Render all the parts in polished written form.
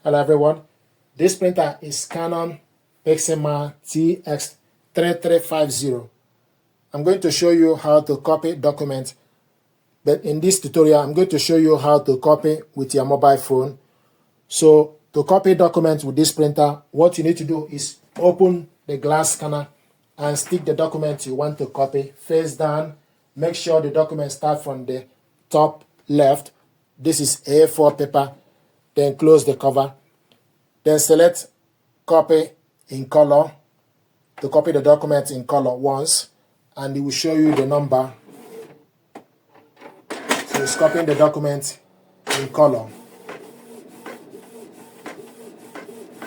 Hello everyone, this printer is Canon Pixma TS3350. I'm going to show you how to copy documents, but in this tutorial I'm going to show you how to copy with your mobile phone. So to copy documents with this printer, what you need to do is open the glass scanner and stick the document you want to copy face down. Make sure the document starts from the top left. This is A4 paper. Then close the cover. Then select copy in color to copy the document in color once, and it will show you the number. So it's copying the document in color.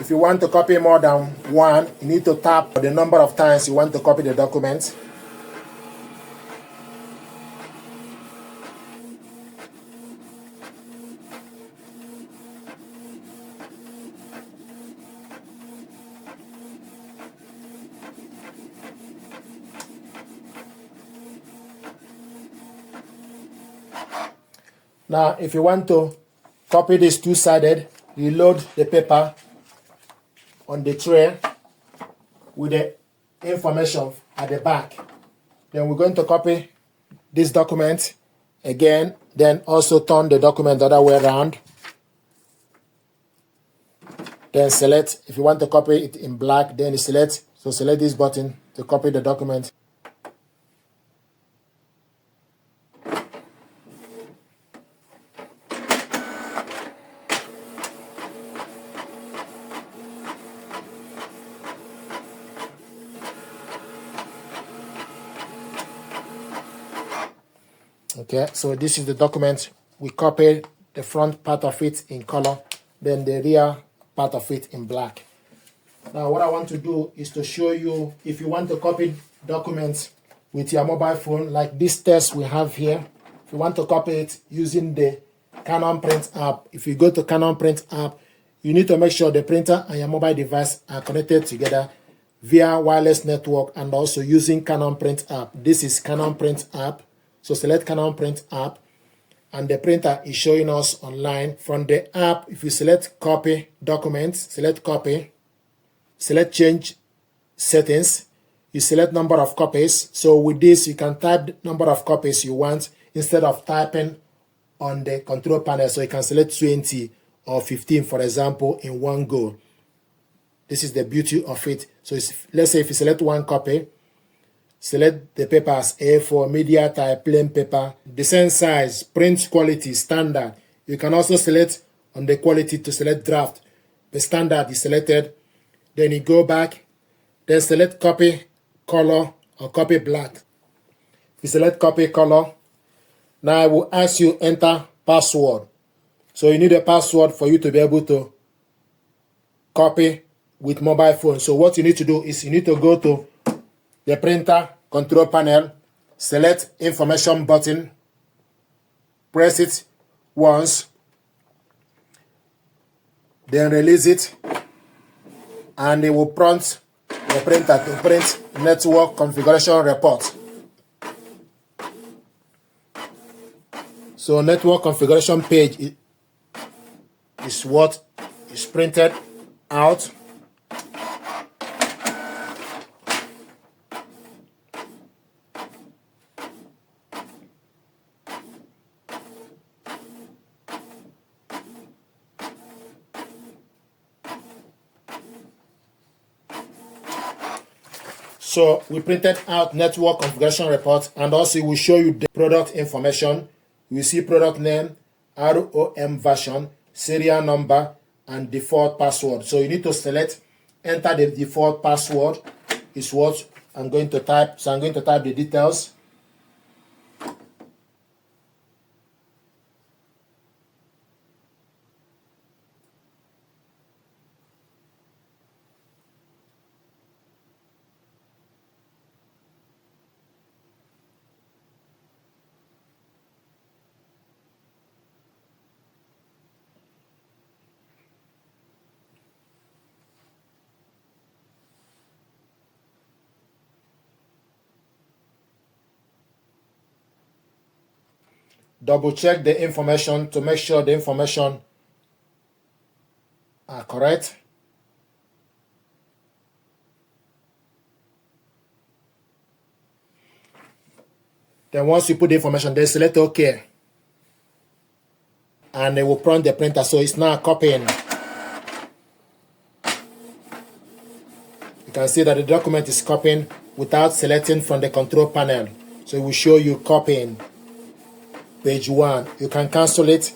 If you want to copy more than one, you need to tap the number of times you want to copy the document. Now, if you want to copy this two-sided, you load the paper on the tray with the information at the back. Then we're going to copy this document again, then also turn the document the other way around. Then select, if you want to copy it in black, then you select this button to copy the document. Okay, so this is the document. We copied the front part of it in color, then the rear part of it in black. Now what I want to do is to show you, if you want to copy documents with your mobile phone, like this test we have here, if you want to copy it using the Canon Print app, if you go to Canon Print app, you need to make sure the printer and your mobile device are connected together via wireless network and also using Canon Print app. This is Canon Print app. So select Canon Print app, and the printer is showing us online. From the app, if you select copy documents, select copy, select change settings, you select number of copies. So with this, you can type the number of copies you want instead of typing on the control panel. So you can select 20 or 15, for example, in one go. This is the beauty of it. So let's say if you select one copy, select the paper as A4, media type, plain paper, the same size, print quality, standard. You can also select on the quality to select draft. The standard is selected. Then you go back, then select copy color or copy black. You select copy color. Now I will ask you enter password. So you need a password for you to be able to copy with mobile phone. So what you need to do is you need to go to the printer control panel, select information button, press it once, then release it, and it will prompt the printer to print network configuration report. So network configuration page is what is printed out. So we printed out network configuration report, and also we will show you the product information. You will see product name, ROM version, serial number, and default password. So you need to select, enter the default password is what I'm going to type. So I'm going to type the details. Double check the information to make sure the information are correct. Then once you put the information, then select OK. And it will prompt the printer, so it's now copying. You can see that the document is copying without selecting from the control panel. So it will show you copying. Page 1. You can cancel it.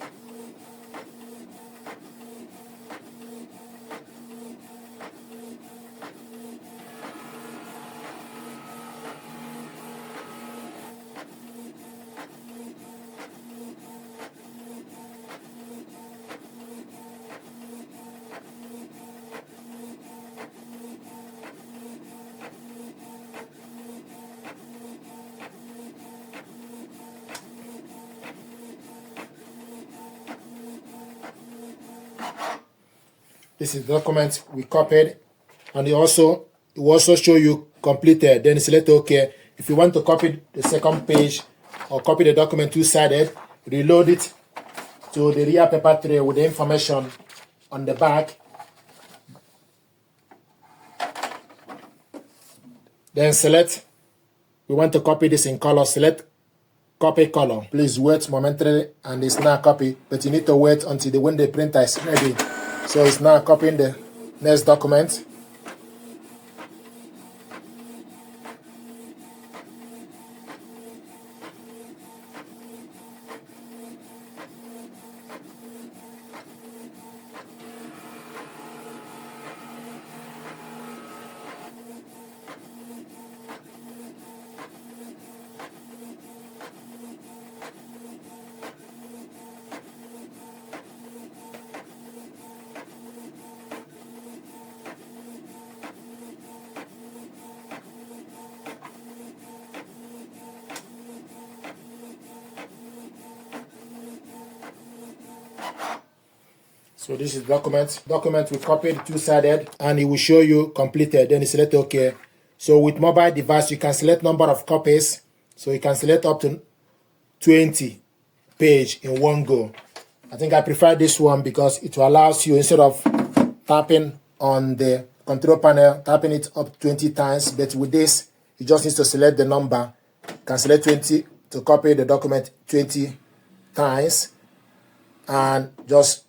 This is the document we copied, and it will also show you completed. Then select OK. If you want to copy the second page or copy the document two-sided, reload it to the rear paper tray with the information on the back. Then select, we want to copy this in color, select copy color. Please wait momentarily, and it's now copy, but you need to wait until when the printer is ready. So it's now copying the next document. So this is document we copied two-sided, and it will show you completed. Then you select OK. So with mobile device, you can select number of copies. So you can select up to 20 page in one go. I think I prefer this one because it allows you, instead of tapping on the control panel, tapping it up 20 times. But with this, you just need to select the number. You can select 20 to copy the document 20 times, and just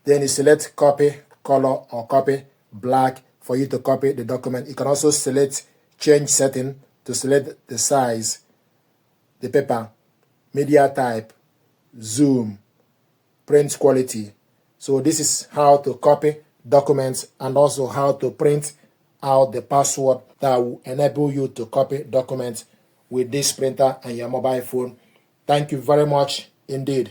then you select copy color or copy black for you to copy the document. You can also select change setting to select the size, the paper, media type, zoom, print quality. So this is how to copy documents, and also how to print out the password that will enable you to copy documents with this printer and your mobile phone. Thank you very much indeed.